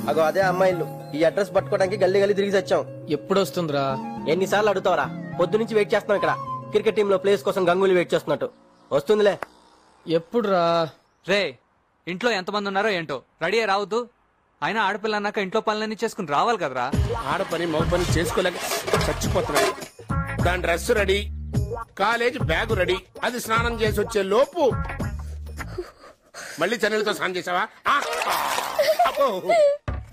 అగో అదే అమ్మాయిలు. ఈ అడ్రస్ పట్టుకోవడానికి గల్లీ గల్లీ తిరిగి వచ్చాం. ఎప్పుడు వస్తుందిరా? ఎన్నిసార్లు అడుగుతావరా? పొద్దు నుంచి వెయిట్ చేస్తున్నాం ఇక్కడ. క్రికెట్ టీమ్ లో ప్లేస్ కోసం గంగూలీ వెయిట్ చేస్తున్నట్టు. వస్తుందిలే. ఎప్పుడురా? రే, ఇంట్లో ఎంతమంది ఉన్నారో ఏంటో రెడీ రావద్దు. అయినా ఆడపిల్ల అన్నాక ఇంట్లో పనులన్నీ చేసుకుని రావాలి కదరా. ఆడపని మగ పని చేసుకోలేక చచ్చిపోతున్నాడు. దాని dress ready, college bag ready. అది స్నానం చేసి వచ్చే లోపు మళ్ళీ చన్నీళ్ళతో స్నానం చేసావా?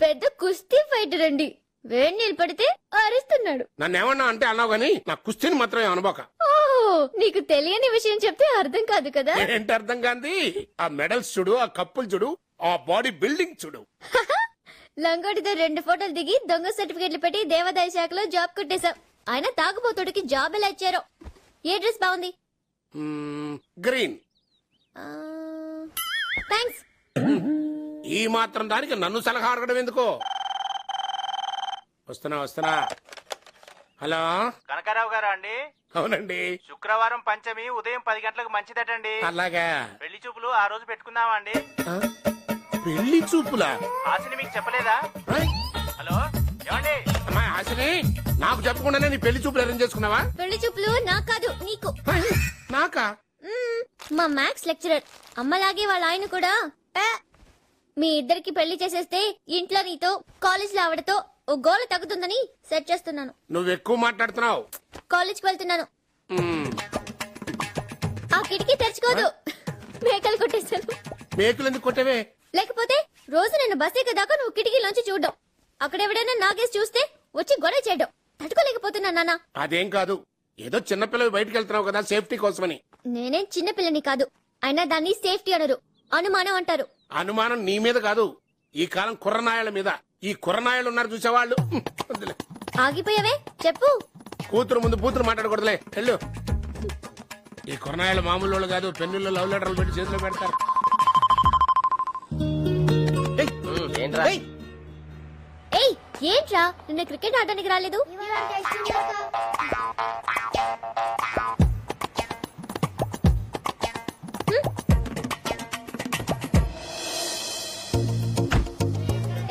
పెద్ద కుస్తీ ఫైటర్ అండి. వేడి నీళ్ళు పడితే అరుస్తున్నాడు. నన్ను ఏమన్నా అంటే అన్నావు గానీ నా కుస్తీని మాత్రం అనుభవ. ఓహో, నీకు తెలియని విషయం చెప్తే అర్థం కాదు కదా. ఏంటి అర్థం కాంది? ఆ మెడల్స్ చూడు, ఆ కప్పులు చూడు, ఆ బాడీ బిల్డింగ్ చూడు. లంగోటితో 2 ఫోటోలు దిగి దొంగ సర్టిఫికెట్లు పెట్టి దేవాదాయ శాఖలో జాబ్ కొట్టేశాం. ఆయన తాగుబోతుడికి జాబ్ ఎలా ఇచ్చారో. ఏ డ్రెస్ బాగుంది? గ్రీన్. థ్యాంక్స్. ఈ మాత్రం దానికి నన్ను సలహా అడగడం ఎందుకో. వస్తున్నా. హలో, కనకారావు గారా అండి? అవునండి. శుక్రవారం పంచమి ఉదయం 10 గంటలకు మంచిదటండి. అలాగా? పెళ్లి చూపులు ఆ రోజు పెట్టుకుందామా అండి? పెళ్లి చూపులా? హాసిని మీకు చెప్పలేదా? హలో, ఏమండి? అమ్మాయి హాసిని, నాకు చెప్పకుండానే నీ పెళ్లి చూపులు అరేంజ్ చేసుకున్నావా? పెళ్లి చూపులు నాకు కాదు, నీకు. నాకా? మా మ్యాథ్స్ లెక్చరర్ అమ్మలాగే వాళ్ళ ఆయన కూడా మీ ఇద్దరికి పెళ్లి చేసేస్తే ఇంట్లో నీతో కాలేజ్ లో ఆవిడతో ఓ గోల తగ్గుతుందని సెట్ చేస్తున్నాను. నువ్వు ఎక్కువ మాట్లాడుతున్నావు. కాలేజ్కి వెళ్తున్నాను. ఆ కిటికీ తెరుచుకోదు. మేకలు కొట్టేశాను. మేకులు ఎందుకు కొట్టేవే? లేకపోతే రోజు నేను బస్ ఎక్కదాకా నువ్వు కిటికీలోంచి చూడడం, అక్కడ ఎవడైనా నాగేసి చూస్తే వచ్చి గొడవ చేయడం తట్టుకోలేకపోతున్నా నాన్న. అదేం కాదు, ఏదో చిన్నపిల్లలు బయటకు వెళ్తున్నావు కదా, సేఫ్టీ కోసమని. నేనేం చిన్నపిల్లని కాదు. అయినా దాన్ని సేఫ్టీ అనరు, అనుమానం అంటారు. అనుమానం నీ మీద కాదు, ఈ కాలం కుర్రనాయల మీద. ఈ కుర్రనాయలు ఉన్నారు చూసేవాళ్ళు. ఆగిపోయావే, చెప్పు. కూతురు ముందు కూతురు మాట్లాడకూడదులే, వెళ్ళు. ఈ కుర్రనాయలు మామూలు కాదు, పెన్నుల్లో లవ్ లెటర్లు పెట్టి చేతిలో పెడతారు. ఏయ్, ఏంట్రా నిన్న క్రికెట్ ఆడడానికి రాలేదు?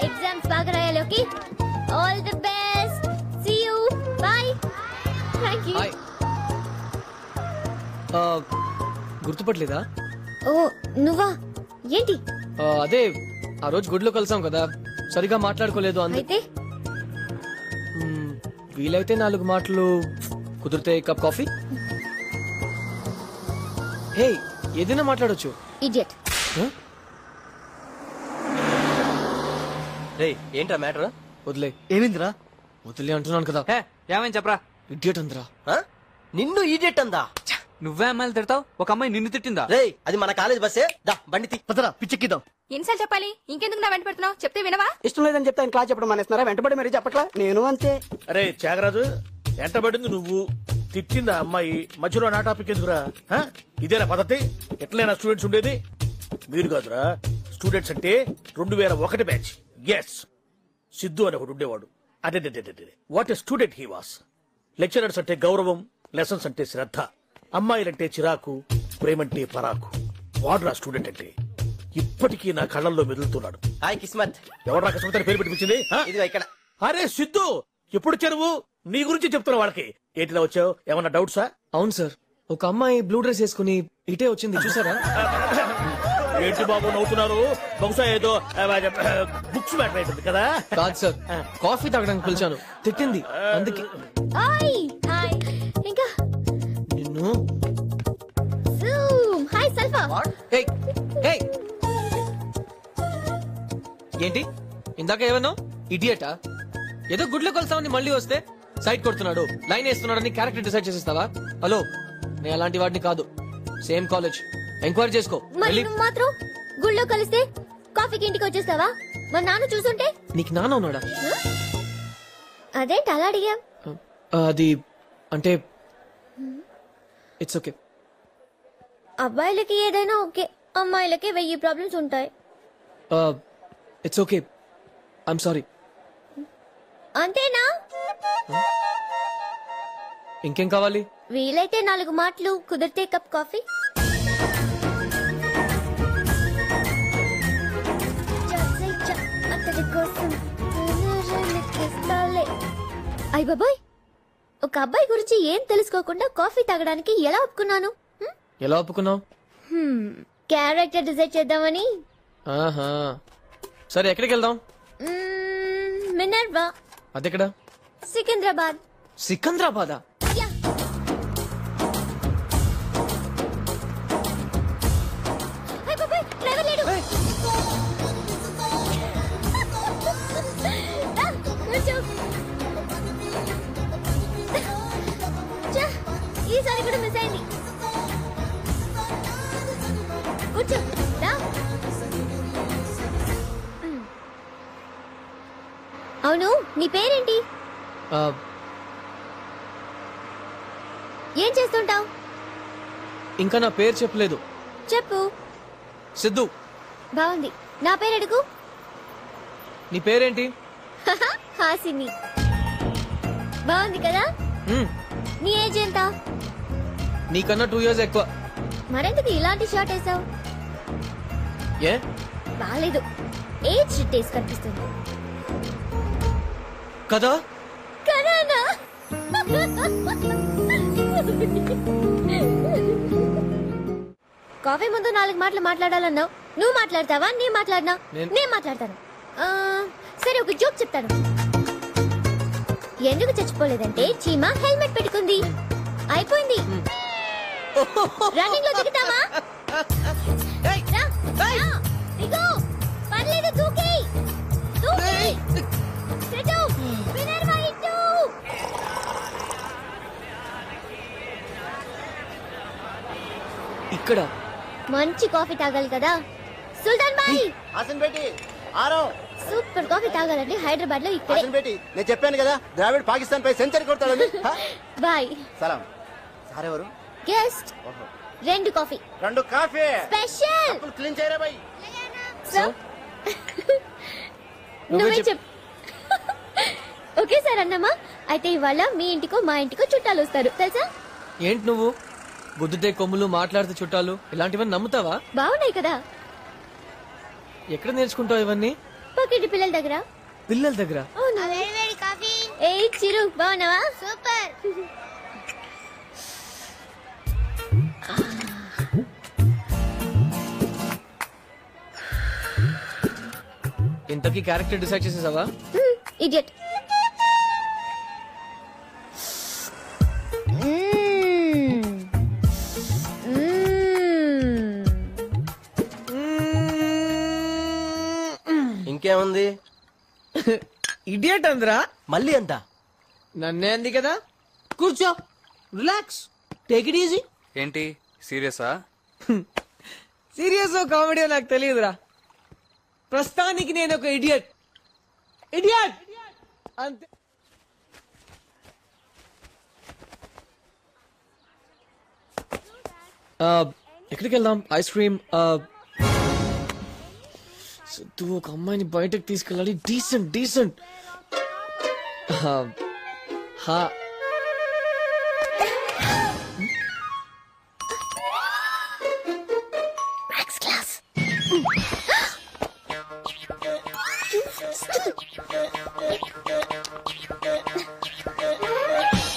ఎగ్జామ్స్ బాగా రాయాలి. All the best. See you. Bye. Thank you. గుర్తుపట్టలేదా? ఓ నువ్వా? ఏంటి? అదే ఆ రోజు గుడిలో కలిసాం కదా, సరిగా మాట్లాడుకోలేదు. అయితే వీలైతే 4 మాటలు, కుదిరితే కప్ కాఫీ. హే, ఏదైనా మాట్లాడొచ్చు. ఇడియట్. ఏంట్రా మ్యాటర్? వదిలే. ఏమిందిరా? వదిలే అంటున్నాను కదా. ఏమని చెప్పరా? ఇడియట్ అందరా. నిన్ను ఈడియట్ అందా? నువ్వే అమ్మాయిలు తిడతావు, ఒక అమ్మాయి నిన్ను తిట్టిందా? రే, అది మన కాలేజ్ బస్సే. దా బండి పదరా, పిచ్చెక్కిద్దాం. ఎన్నిసార్లు చెప్పాలి? ఇంకెందుకు నా వెంట పెడుతున్నావు? చెప్తే వినవా? ఇష్టం లేదని చెప్తే క్లాస్ చెప్పడం మానేస్తున్నారా? వెంటబడి మరీ చెప్పట్లా? నేను అంతే. అరే త్యాగరాజు, ఎంటబడింది నువ్వు, తిట్టిందా అమ్మాయి, మధ్యలో నా టాపిక్ ఎందుకురా? ఇదేనా పద్ధతి? ఎట్లైనా స్టూడెంట్స్ ఉండేది? మీరు కాదురా, స్టూడెంట్స్ అంటే 2001 బ్యాచ్. ఎస్, సిద్ధు అని ఒకడు ఉండేవాడు. అదే what a student he was. Lecturers అంటే గౌరవం, లెసన్స్ అంటే శ్రద్ధ, అమ్మాయిలంటే చిరాకు, ప్రేమంటే పరాకు. వాడురా స్టూడెంట్ అంటే. ఇప్పటికీ నా కళ్ళల్లో మెదులుతున్నాడు. హాయ్ కిస్మత్. ఎవరు కిస్మత్ అని పేరు పెట్టించింది? ఇదిగో ఇక్కడ. అరే సిద్ధు, ఎప్పుడు చెరువు నీ గురించి చెప్తున్నా వాళ్ళకి. ఏంటిలా వచ్చావు? ఏమన్నా డౌట్సా? అవును సార్, ఒక అమ్మాయి బ్లూ డ్రెస్ వేసుకుని ఇటే వచ్చింది, చూసారా? ఏంటి బాబు నవ్వుతున్నారు? బహుశా ఏదో బుక్స్ మ్యాటర్ అవుతుంది కదా. కాదు సార్, కాఫీ తాగడానికి పిలిచాను, తిట్టింది అందుకే. ఇంకా నిన్ను. Hi sulpha. ఏంటి ఇందాక ఏమన్నా? ఇడియటా? ఏదో గుడ్లో కొలుస్తామని మళ్ళీ వస్తే సైట్ కొడుతున్నాడు, లైన్ వేస్తున్నాడని క్యారెక్టర్ డిసైడ్ చేసేస్తావా? హలో, నేను అలాంటి వాడిని కాదు. సేమ్ కాలేజ్, ఎంక్వైరీ చేసుకో. మరి నువ్వు మాత్రం గుళ్ళో కలిస్తే కాఫీకి ఇంటికి వచ్చేస్తావా? మరి నాన్న చూసుంటే? నీకు నాన్న ఉన్నాడా? అదేంటి అలా అడిగా? అది అంటే ఇట్స్ ఓకే. అబ్బాయిలకి ఏదైనా ఓకే, అమ్మాయిలకి 1000 ప్రాబ్లమ్స్ ఉంటాయి. It's okay, I'm sorry. అంతేనా? ఇంకేం కావాలి? వీలైతే 4 మాటలు, కుదిరితే కప్ కాఫీ. ఇతడి కోసం ఇస్తాలే. అయ్ బాబాయ్, ఒక అబ్బాయి గురించి ఏం తెలుసుకోకుండా కాఫీ తాగడానికి ఎలా ఒప్పుకున్నాను? ఎలా ఒప్పుకున్నావు? క్యారెక్టర్ డిసైడ్ చేద్దామని. ఆహా, సరే ఎక్కడికి వెళ్దాం? మినర్వా. అదెక్కడ? సికింద్రాబాద్. సికంద్రాబాదా? యా. అయ్ బాబాయ్, డ్రైవర్ లేడు. రా, కూర్చో. ఛా, ఈసారి కూడా మిస్ అయింది. కూర్చో, రా. అవును, నీ పేరేంటి? ఆ, ఏం చేస్తుంటావు? ఇంకా నా పేరు చెప్పలేదు. చెప్పు. సిద్ధు. బాగుంది. నా పేరు అడుగు. నీ పేరేంటి? హాసిని. బాగుంది కదా? మ్మ్. నీ ఏజ్ ఎంత? నీకన్నా 2 years ఎక్కువ. మరెందుకు ఇలాంటి షార్ట్ వేసావు? ఏ? బాలేదు, ఏజ్ టేస్ట్ కనిపిస్తుంది కదా? కరానా? కాఫీ ముందు 4 మాటలు మాట్లాడాలన్నావు. నువ్వు మాట్లాడతావా? నేను మాట్లాడినా? నేను మాట్లాడతాను. సరే, ఒక జోక్ చెప్తాను. ఎందుకు చచ్చిపోలేదంటే చీమ హెల్మెట్ పెట్టుకుంది. అయిపోయింది. రన్నింగ్ లో దిగుతావా? రా, రా, దిగు. పర్లేదు, దూకేయ్. దూకేయ్. సెటు, మినర్వా ఇటు. ఇక్కడ మంచి కాఫీ తాగాలి కదా సుల్తాన్ బాయ్. హాసన్ బేటీ ఆరో. సూపర్ కాఫీ తాగాలంటే హైదరాబాద్ లో ఇక్కడే. హాసన్ బేటీ, నేను చెప్పాను కదా ద్రావిడ్ పాకిస్తాన్ పై సెంచరీ కొడతాడని. బాయ్. సలాం. సార్ ఎవరు? Guest. 2 coffee. 2 coffee special. Clean చేయరా బాయ్. నువ్వే చెప్పు. ఓకే సార్ అన్నమా. అయితే ఇవాళ మీ ఇంటికో మా ఇంటికో చుట్టాలు వస్తారు తెలుసా? ఏంటి నువ్వు గుద్దుతే కొమ్ములు, మాట్లాడితే చుట్టాలు, ఇలాంటివన్నీ నమ్ముతావా? బాగున్నాయి కదా. ఎక్కడ నేర్చుకుంటావు ఇవన్నీ? పక్కింటి పిల్లల దగ్గర. పిల్లల దగ్గర? ఏ చిరు, బాగున్నావా? సూపర్. ఇంతకీ క్యారెక్టర్ డిసైడ్ చేసేసావా? ఇడియట్. ఇంకేముంది? ఇడియట్ అందరా? మళ్ళీ అంతా నన్నే అంది కదా. కూర్చో, రిలాక్స్, టేక్ ఇట్ ఈజీ. ఏంటి సీరియసా? సీరియస్ కామెడీ నాకు తెలియదురా. ప్రస్తుతానికి నేను ఒక ఇడియట్. ఇడియట్ అంతే. ఎక్కడికి వెళ్దాం? Ice cream. సిద్ధు, ఒక అమ్మాయిని బయటకు తీసుకెళ్ళాలి. Decent decent.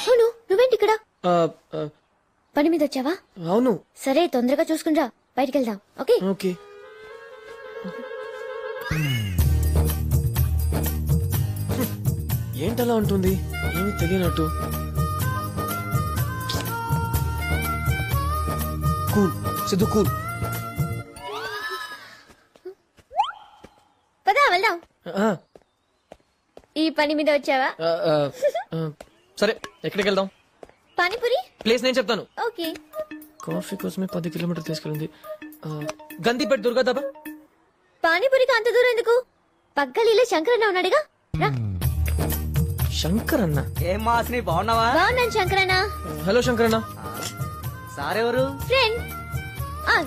అవును, నువ్వేంటి ఇక్కడ? పని మీద వచ్చావా? అవును. సరే, తొందరగా చూసుకునిరా, బయటికి వెళ్దాం. Okay okay. ఏంటలా ఉంటుంది? ఏమీ తెలియనట్టు. Cool Siddhu, cool. పదా వెళ్దాం. ఈ పని మీద వచ్చావా? సరే, ఎక్కడికి వెళ్దాం? పానీపూరి ప్లేస్ నేను చెప్తాను. ఓకే. కాఫీ కోసమే 10 కిలోమీటర్లు తీసుకెళ్ళింది. గందిపేట దుర్గా దాబా. పానీపూరికి అంత దూరం ఎందుకు? పక్కలీలో శంకరన్న ఉన్నాడుగా, రా. శంకర్ అన్న? ఏం మాస్ని, బాగున్నావా? బాగున్నాను శంకరన్న. హలో శంకరన్న. సారెవరు? Friend.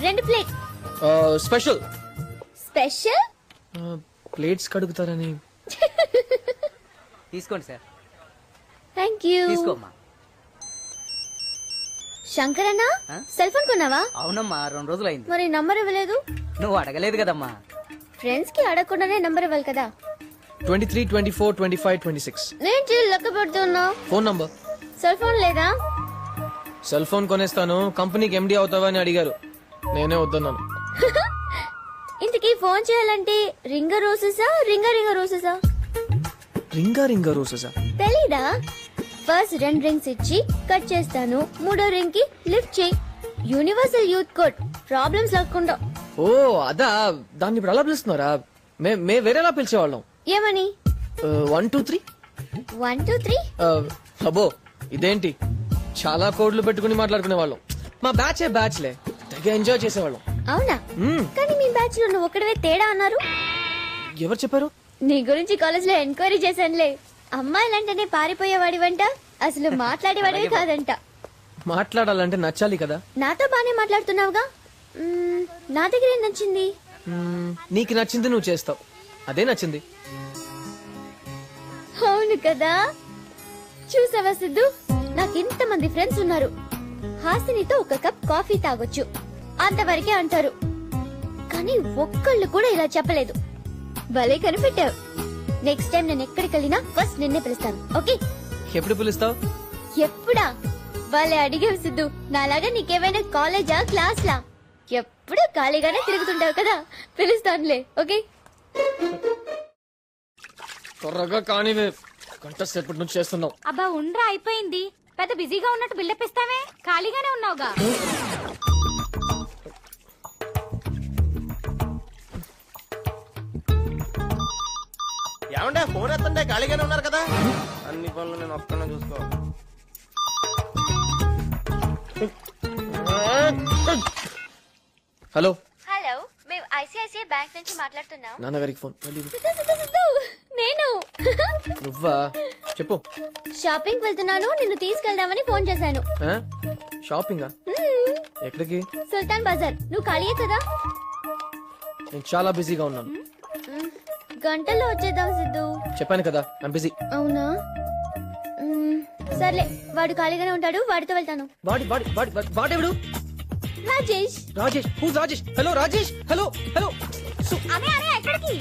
2 plate. Special. Special? Plates కడుగుతారని. తీసుకోండి సార్. Thank you. తీసుకోమ్మా. శంకరన్న, సెల్ ఫోన్ కొన్నావా? అవునమ్మా, 2 రోజులైంది. మరి నంబర్ ఇవ్వలేదు? నువ్వు అడగలేదు కదమ్మా. ఫ్రెండ్స్ కి అడగకుండానే నంబర్ ఇవ్వాలి కదా. 23, 24, 25, 26. నేను లెక్క పెడుతున్నా. Phone number. సెల్ ఫోన్ లేదా? సెల్ ఫోన్ కొనేస్తాను, కంపెనీకి ఎండి అవుతావా అని అడిగారు, నేనే వద్దన్నాను. ఇంతకీ ఫోన్ చేయాలంటే రింగ రోసెసా రింగ రోసెసా? రింగా రోజా? తెలీదా? ఫస్ట్ 2 రింగ్స్ ఇచ్చి కట్ చేస్తాను, 3వ రింగ్ కి లిఫ్ట్ చేయి. యూనివర్సల్ యూత్ కోడ్, ప్రాబ్లమ్స్ లేకుండా. ఓ అదా, దాన్ని ఇప్పుడు అలా పిలుస్తున్నారా? మే వేరేలా పిలిచేవాళ్ళం. ఏమని? 1 2 3. 1 2 3. అబ్బో ఇదేంటి, చాలా కోడ్లు పెట్టుకుని మాట్లాడుకునే వాళ్ళం. మా బ్యాచ్లే తెగ ఎంజాయ్ చేసేవాళ్ళం. అవునా? కానీ మీ బ్యాచ్ లో నువ్వు ఒక్కడవే తేడా అన్నారు. ఎవరు చెప్పారు? నీ గురించి కాలేజ్ లో ఎంక్వైరీ చేశానులే. అమ్మాయిలంటేనే పారిపోయేవాడి వంట, అసలు మాట్లాడేవాడివి కాదంట. మాట్లాడాలంటే నచ్చాలి కదా. నాతో బానే మాట్లాడుతున్నావుగా. నా దగ్గర ఏం నచ్చింది? నీకు నచ్చింది నువ్వు చేస్తావు, అదే నచ్చింది. అవును కదా. చూసావా సిద్ధు, నాకు ఇంతమంది ఫ్రెండ్స్ ఉన్నారు. హాసినితో ఒక కప్ కాఫీ తాగొచ్చు, అంతవరకే అంటారు. కానీ ఒక్కళ్ళు కూడా ఇలా చెప్పలేదు. భలే కనిపెట్టావు. నెక్స్ట్ టైం నేను ఎక్కడికి వెళ్ళినా ఫస్ట్ నిన్నే పిలుస్తాను, ఓకే? ఎప్పుడు పిలుస్తావు? ఎప్పుడా? భలే అడిగావు సిద్ధు. నాలాగా నీకేమైనా కాలేజా క్లాస్లా? ఎప్పుడు ఖాళీగానే తిరుగుతుంటావు కదా, పిలుస్తానులే, ఓకే? త్వరగా కానీ, గంట సేపటి నుంచి చేస్తున్నావు. అబ్బా ఉండ్రా, అయిపోయింది. పెద్ద బిజీగా ఉన్నట్టు బిల్డప్ ఇస్తావే, ఖాళీగానే ఉన్నావుగా. ఏమంటే ఫోన్ ఎత్తంటే ఖాళీగానే ఉన్నారు కదా. అన్ని పనులు నేను ఒక్కనే చూసుకో. హలో హలో, మేము ఐసిఐసిఐ బ్యాంక్ నుంచి మాట్లాడుతున్నాం. నాన్నగారికి ఫోన్. నేను. నువ్వా? చెప్పు. షాపింగ్ వెళ్తున్నాను, నిన్ను తీసుకెళ్దామని ఫోన్ చేశాను. షాపింగా? ఎక్కడికి? సుల్తాన్ బజార్. నువ్వు ఖాళీయే కదా? నేను చాలా బిజీగా ఉన్నాను. గంటల్లో వచ్చేద్దాం సిద్ధు. చెప్పాను కదా, ఐమ్ బిజీ. అవునా? సర్లే, వాడు ఖాళీగానే ఉంటాడు, వాడితో వెళ్తాను. వాడెవడు? Rajesh. Who's Rajesh? Hello Rajesh. Hello. అరే అరే, ఎక్కడికి?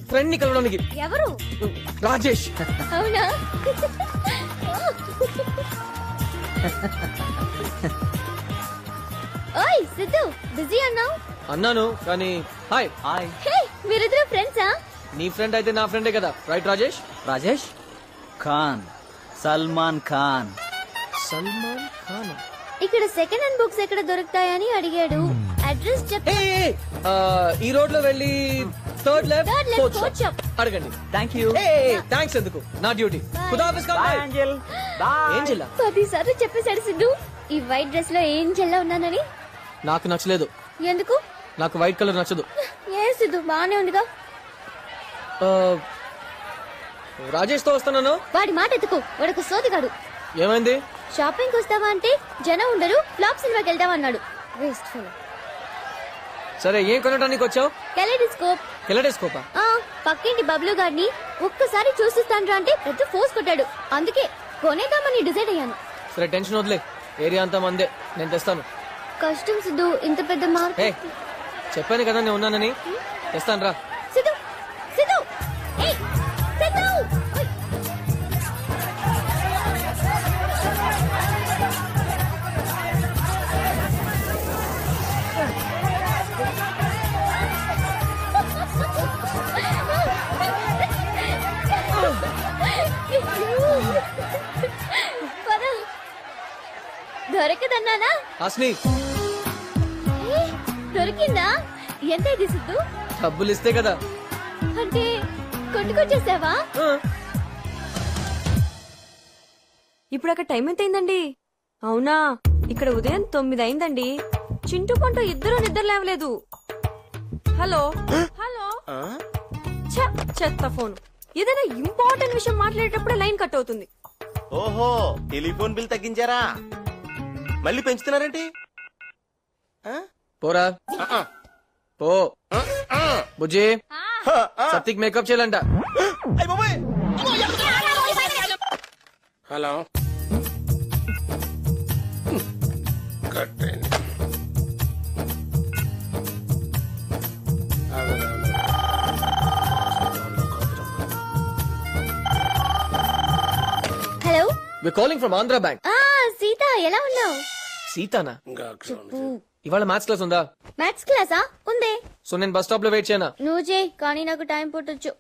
ఫ్రెండ్ ని కలవడానికి. ఎవరు? రాజేష్. అవునా? ఓయ్ సిద్ధు, బిజీ అన్నావు. అన్నాను కానీ. హాయ్. హే, మీరిద్దరు ఫ్రెండ్సా? నీ ఫ్రెండ్ అయితే నా ఫ్రెండే కదా, రైట్ రాజేష్? రాజేష్ ఖాన్, సల్మాన్ ఖాన్. సల్మాన్ ఖాన్. ఇక్కడ సెకండ్ హ్యాండ్ బుక్స్ ఎక్కడ దొరుకుతాయని అడిగాడు. అడ్రస్ చెప్. ఈ రోడ్ లో వెళ్ళి third left, Third left, fourth fourth shop. అడగండి. Thank you. థ్యాంక్స్ ఎందుకు, నా డ్యూటీ. ఖుదాఫిజ్. Angel boy. ఏంజెలా? 10 సార్లు చెప్పేశాడు సిద్ధు ఈ వైట్ డ్రెస్ లో ఏం చెల్లా ఉన్నానని. నాకు నచ్చలేదు. ఎందుకు? నాకు వైట్ కలర్ నచ్చదు. ఏ సిద్ధు, బానే ఉందిగా. రాజేష్ తో వస్తున్నాను. వాడి మాట ఎత్తుకు, వాడొక సోదిగాడు. ఏమైంది? షాపింగ్ వస్తావా అంటే జనం ఉండరు, ఫ్లాప్ సినిమాకి వెళ్దామన్నాడు. Waste fellow. సరే, ఏం కొనడానికి వచ్చావు? కెలెడోస్కోప్. కెలెడోస్కోపా? పక్కింటి బబ్లు గారిని ఒక్కసారి చూసిస్తాను అంటే పెద్ద ఫోర్స్ కొట్టాడు. అందుకే కొనేద్దామని డిసైడ్ అయ్యాను. సరే, టెన్షన్ వదిలే, ఏరియా అంతా మందే, నేను తెస్తాను. కష్టం సిద్ధు, ఇంత పెద్ద మార్కెట్. చెప్పాను కదా నేను ఉన్నానని. తెస్తాను రా. సిద్ధు, సిద్ధు, ఏయ్, సిద్ధు! ఓయ్. పద. దొరకదన్నానా? హాస్ని, దొరికిందా? ఎంత ఇది సిద్ధు? డబ్బులు ఇస్తే కదా. అంటే కొట్టుకొచ్చేసావా? ఇప్పుడు అక్కడ టైం ఎంత అయిందండి? అవునా, ఇక్కడ ఉదయం 9 అయిందండి. చింటూ పంట ఇద్దరు నిద్ర లేవలేదు. Hello hello. చెత్త ఫోన్. ఏదైనా ఇంపార్టెంట్ విషయం మాట్లాడేటప్పుడే లైన్ కట్ అవుతుంది. ఓహో, టెలిఫోన్ బిల్ తగ్గించారా? మళ్ళీ పెంచుతున్నారేంటి? పోరా పో. బుజ్జి, సత్తికి మేకప్ చేయాలంట. హలో. కట్టండి. వి కాలింగ్ ఫ్రమ్ ఆంధ్ర బ్యాంక్. ఆ సీత ఎలా ఉన్నావు? సీతానా? ఇంకా అక్షరం ఉంది. ఇవాళ మ్యాథ్స్ క్లాస్ ఉందా? మ్యాథ్స్ క్లాసా? ఉందే. సో నేను బస్ స్టాప్ లో వెయిట్ చేయనా? నువ్వు చేయి, కానీ నాకు టైం పుట్టొచ్చు.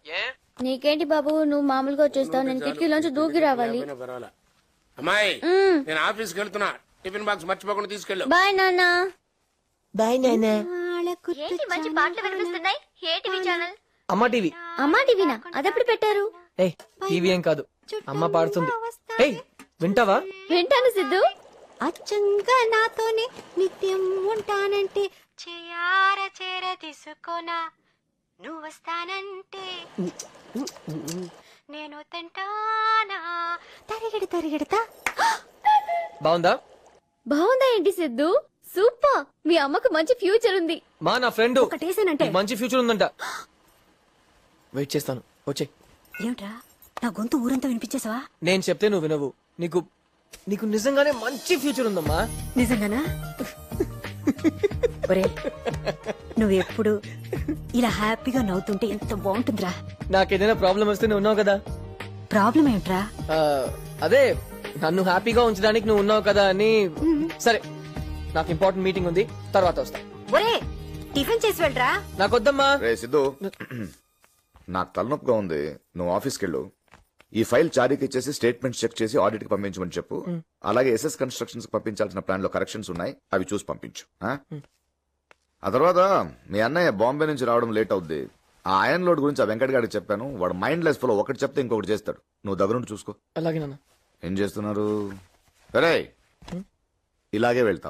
నీకేంటి బాబు, నువ్వు మామూలుగా వచ్చేస్తావు, నేను కిటికీలోంచి దూకి రావాలి. పోయినా పర్వాలా. అమ్మాయి నేను ఆఫీస్కి వెళ్తున్నా, టిఫిన్ బాక్స్ మర్చిపోకుండా తీసుకెళ్ళు. బాయ్ నాన్న. బాయ్ నాన్న. ఏంటి మంచి పాటలు వినిపిస్తున్నాయి? ఏ టీవీ ఛానల్? అమ్మ టీవీ. అమ్మా టీవీనా? అదెప్పుడు పెట్టారు? ఏయ్ టీవీ ఏం కాదు, అమ్మ పాడుతుంది. ఏయ్ వింటావా? వింటాను సిద్ధు. అచ్చంగా నాతోనే నిత్యం ఉంటానంటే చేయార చేర తీసుకోనా, నువ్వు వస్తానంటే నేను తింటానా, తరిగెడతా. బాగుందా? బాగుందా ఏంటి సిద్ధు? సూపర్. మీ అమ్మకు మంచి ఫ్యూచర్ ఉంది. మా నా ఫ్రెండ్ ఒకటేసానంటే మంచి ఫ్యూచర్ ఉందంట. వెయిట్ చేస్తాను, వచ్చే. ఏమిట్రా నా గొంతు ఊరంతా వినిపించేసావా? నేను చెప్తే నువ్వు వినవు. నీకు నీకు నిజంగానే మంచి ఫ్యూచర్ ఉందమ్మా. నిజంగానా? ఒరే నువ్వు ఎప్పుడు ఇలా హ్యాపీగా నవ్వుతుంటే ఎంత బాగుంటుందిరా. నాకేదైనా ప్రాబ్లం వస్తే నువ్వు ఉన్నావు కదా. ప్రాబ్లం ఏమిట్రా? ఆ, అదే నన్ను హ్యాపీగా ఉంచడానికి నువ్వు ఉన్నావు కదా అని. సరే నాకు ఇంపార్టెంట్ మీటింగ్ ఉంది, తర్వాత వస్తా. ఒరే టిఫిన్ చేసి వెళ్ళరా. నాకొద్దమ్మా. రే సిద్ధు, నాకు తలనొప్పిగా ఉంది, నువ్వు ఆఫీస్కి వెళ్ళు. ఈ ఫైల్ చారీకి ఇచ్చేసి స్టేట్మెంట్స్ చెక్ చేసి ఆడిట్ కి పంపించమని చెప్పు. అలాగే ఎస్ఎస్ కన్స్ట్రక్షన్స్ పంపించాల్సిన ప్లాన్ లో కరెక్షన్స్ ఉన్నాయి, అవి చూసి పంపించు. ఆ తర్వాత మీ అన్నయ్య బాంబే నుంచి రావడం లేట్ అవుద్ది. ఆ ఐరన్ లోడ్ గురించి ఆ వెంకట్ గారికి చెప్పాను, వాడు మైండ్ లెస్ ఫుల్, ఒకటి చెప్తే ఇంకొకటి చేస్తాడు. నువ్వు దగ్గరుండి చూసుకో. అలాగే నాన్న. ఏం చేస్తున్నారు? సరే ఇలాగే వెళ్తాం.